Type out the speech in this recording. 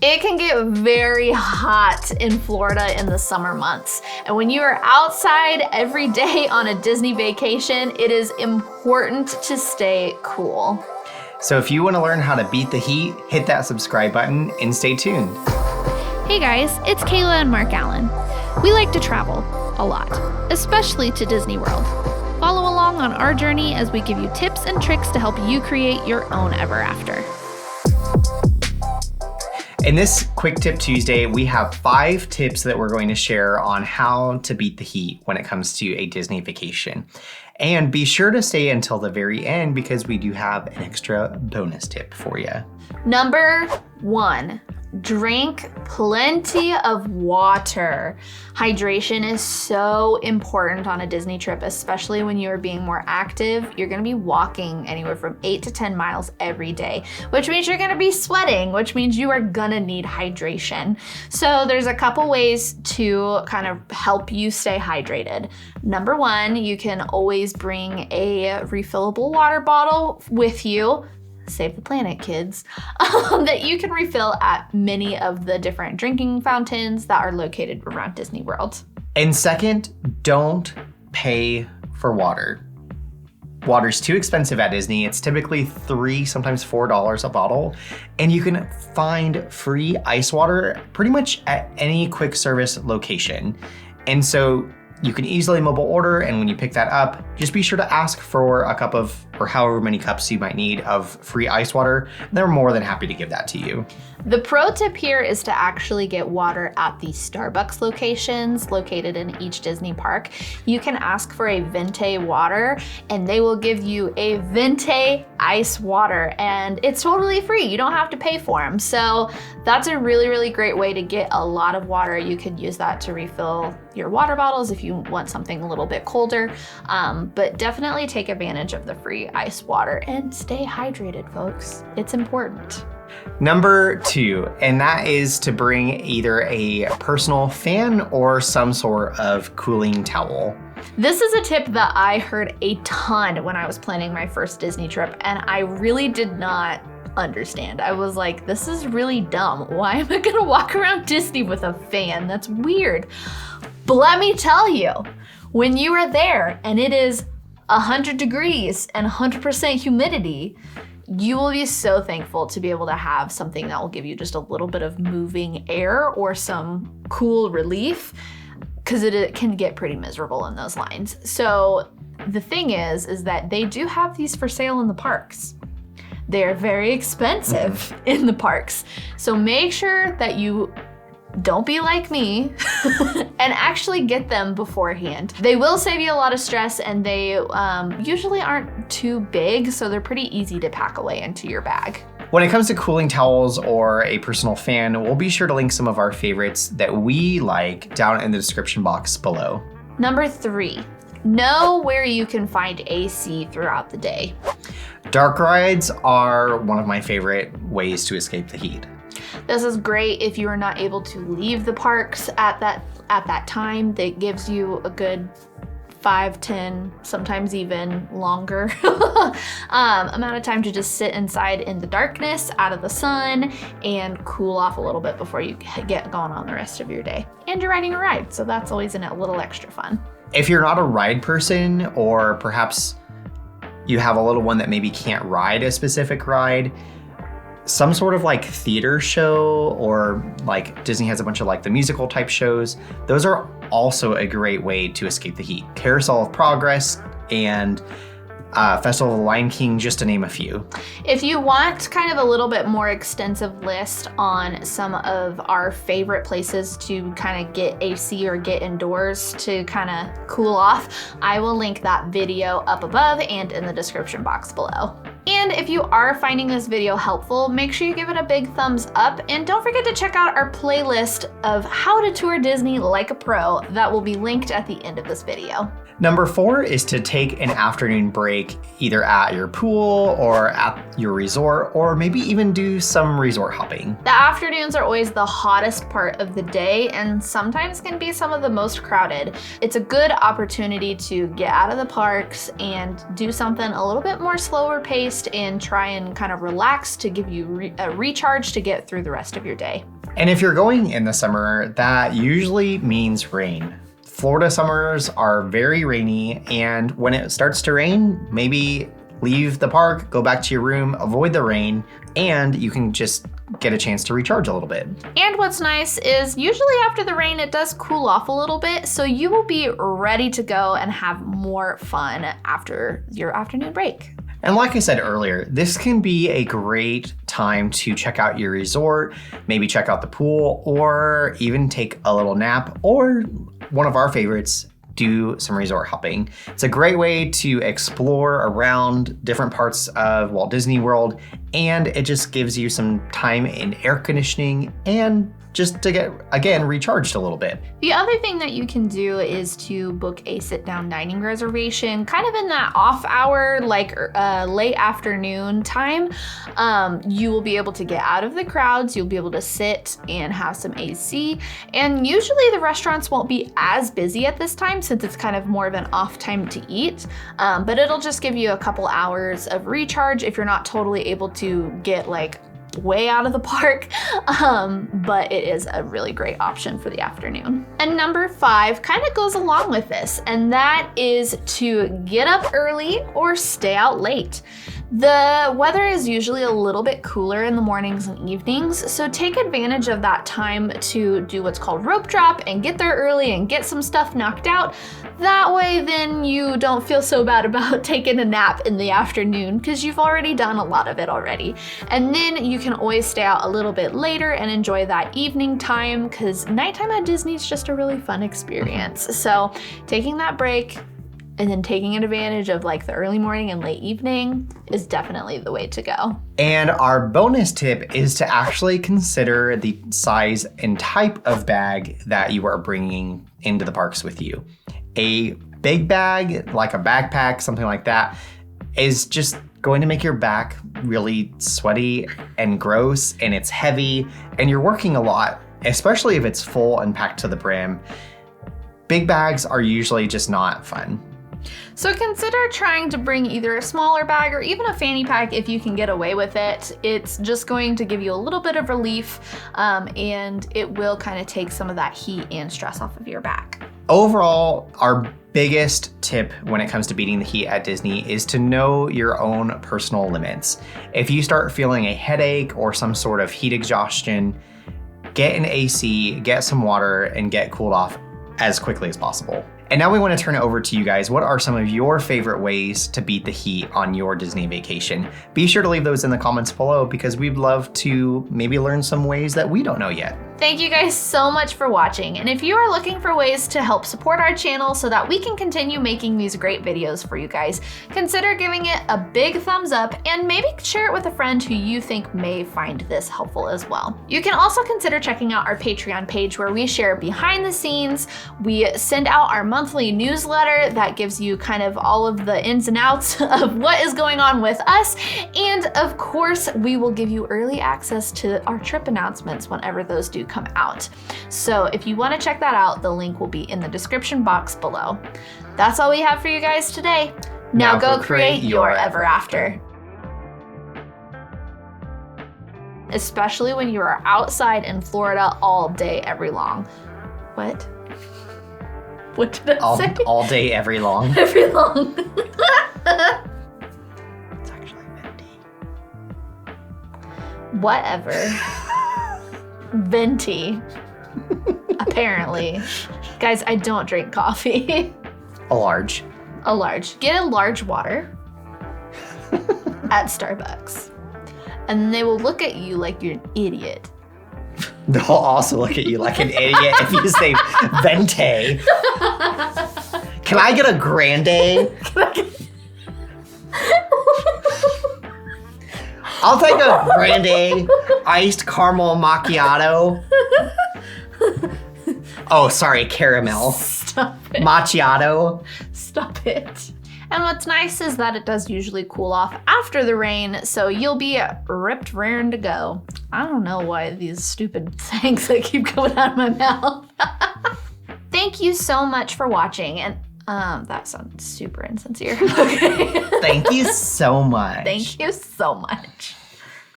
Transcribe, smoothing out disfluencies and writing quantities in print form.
It can get very hot in Florida in the summer months. And when you are outside every day on a Disney vacation, it is important to stay cool. So if you want to learn how to beat the heat, hit that subscribe button and stay tuned. Hey guys, it's Kayla and Mark Allen. We like to travel a lot, especially to Disney World. Follow along on our journey as we give you tips and tricks to help you create your own ever after. In this Quick Tip Tuesday, we have 5 tips that we're going to share on how to beat the heat when it comes to a Disney vacation. And be sure to stay until the very end because we do have an extra bonus tip for you. Number 1, drink plenty of water. Hydration is so important on a Disney trip, especially when you are being more active. You're gonna be walking anywhere from 8 to 10 miles every day, which means you're gonna be sweating, which means you are gonna need hydration. So there's a couple ways to kind of help you stay hydrated. Number 1, you can always bring a refillable water bottle with you. Save the planet, kids, that you can refill at many of the different drinking fountains that are located around Disney World. And second, don't pay for water. Water's too expensive at Disney. It's typically $3, sometimes $4 a bottle. And you can find free ice water pretty much at any quick service location. And so you can easily mobile order, and when you pick that up, just be sure to ask for a cup of, or however many cups you might need of free ice water. They're more than happy to give that to you. The pro tip here is to actually get water at the Starbucks locations located in each Disney park. You can ask for a Venti water and they will give you a Venti ice water, and it's totally free. You don't have to pay for them. So that's a really, really great way to get a lot of water. You could use that to refill your water bottles if you want something a little bit colder, but definitely take advantage of the free ice water and stay hydrated, folks. It's important. Number 2, and that is to bring either a personal fan or some sort of cooling towel. This is a tip that I heard a ton when I was planning my first Disney trip, and I really did not understand. I was like, this is really dumb. Why am I gonna walk around Disney with a fan? That's weird. But let me tell you, when you are there and it is 100 degrees and 100% humidity, you will be so thankful to be able to have something that will give you just a little bit of moving air or some cool relief, because it can get pretty miserable in those lines. So the thing is that they do have these for sale in the parks. They're very expensive in the parks. So make sure that you don't be like me and actually get them beforehand. They will save you a lot of stress, and they usually aren't too big, so they're pretty easy to pack away into your bag. When it comes to cooling towels or a personal fan, we'll be sure to link some of our favorites that we like down in the description box below. Number 3, know where you can find AC throughout the day. Dark rides are one of my favorite ways to escape the heat. This is great if you are not able to leave the parks at that time. That gives you a good 5, 10, sometimes even longer amount of time to just sit inside in the darkness, out of the sun, and cool off a little bit before you get going on the rest of your day. And you're riding a ride, so that's always a little extra fun. If you're not a ride person, or perhaps you have a little one that maybe can't ride a specific ride, some sort of like theater show, or like Disney has a bunch of like the musical type shows, those are also a great way to escape the heat. Carousel of Progress and Festival of the Lion King, just to name a few. If you want kind of a little bit more extensive list on some of our favorite places to kind of get AC or get indoors to kind of cool off, I will link that video up above and in the description box below. And if you are finding this video helpful, make sure you give it a big thumbs up, and don't forget to check out our playlist of how to tour Disney like a pro that will be linked at the end of this video. Number 4 is to take an afternoon break either at your pool or at your resort, or maybe even do some resort hopping. The afternoons are always the hottest part of the day and sometimes can be some of the most crowded. It's a good opportunity to get out of the parks and do something a little bit more slower paced first and try and kind of relax to give you a recharge to get through the rest of your day. And if you're going in the summer, that usually means rain. Florida summers are very rainy, and when it starts to rain, maybe leave the park, go back to your room, avoid the rain, and you can just get a chance to recharge a little bit. And what's nice is usually after the rain, it does cool off a little bit, so you will be ready to go and have more fun after your afternoon break. And like I said earlier, this can be a great time to check out your resort, maybe check out the pool, or even take a little nap, or one of our favorites, do some resort hopping. It's a great way to explore around different parts of Walt Disney World, and it just gives you some time in air conditioning and just to get, again, recharged a little bit. The other thing that you can do is to book a sit-down dining reservation, kind of in that off hour, like late afternoon time. You will be able to get out of the crowds, you'll be able to sit and have some AC, and usually the restaurants won't be as busy at this time since it's kind of more of an off time to eat, but it'll just give you a couple hours of recharge if you're not totally able to get like way out of the park, but it is a really great option for the afternoon. And number 5 kind of goes along with this, and that is to get up early or stay out late. The weather is usually a little bit cooler in the mornings and evenings, so take advantage of that time to do what's called rope drop and get there early and get some stuff knocked out. That way then you don't feel so bad about taking a nap in the afternoon because you've already done a lot of it already. And then you can always stay out a little bit later and enjoy that evening time because nighttime at Disney is just a really fun experience. So taking that break and then taking advantage of like the early morning and late evening is definitely the way to go. And our bonus tip is to actually consider the size and type of bag that you are bringing into the parks with you. A big bag, like a backpack, something like that, is just going to make your back really sweaty and gross, and it's heavy, and you're working a lot, especially if it's full and packed to the brim. Big bags are usually just not fun. So consider trying to bring either a smaller bag or even a fanny pack if you can get away with it. It's just going to give you a little bit of relief, and it will kind of take some of that heat and stress off of your back. Overall, our biggest tip when it comes to beating the heat at Disney is to know your own personal limits. If you start feeling a headache or some sort of heat exhaustion, get an AC, get some water, and get cooled off as quickly as possible. And now we want to turn it over to you guys. What are some of your favorite ways to beat the heat on your Disney vacation? Be sure to leave those in the comments below because we'd love to maybe learn some ways that we don't know yet. Thank you guys so much for watching. And if you are looking for ways to help support our channel so that we can continue making these great videos for you guys, consider giving it a big thumbs up and maybe share it with a friend who you think may find this helpful as well. You can also consider checking out our Patreon page where we share behind the scenes. We send out our monthly newsletter that gives you kind of all of the ins and outs of what is going on with us. And of course, we will give you early access to our trip announcements whenever those do come out. So if you want to check that out, the link will be in the description box below. That's all we have for you guys today. Now go create your ever after. Especially when you are outside in Florida all day, every long. What? What did I say? All day, every long. Every long. It's actually venti. Whatever. Venti. Apparently. Guys, I don't drink coffee. A large. A large. Get a large water at Starbucks. And they will look at you like you're an idiot. They'll also look at you like an idiot if you say venti. Can I get a grande? I'll take a grande iced caramel macchiato. Oh, sorry, caramel. Stop it. Macchiato. Stop it. And what's nice is that it does usually cool off after the rain, so you'll be ripped raring to go. I don't know why these stupid things that keep coming out of my mouth. Thank you so much for watching, and That sounds super insincere. Okay. Thank you so much. Thank you so much.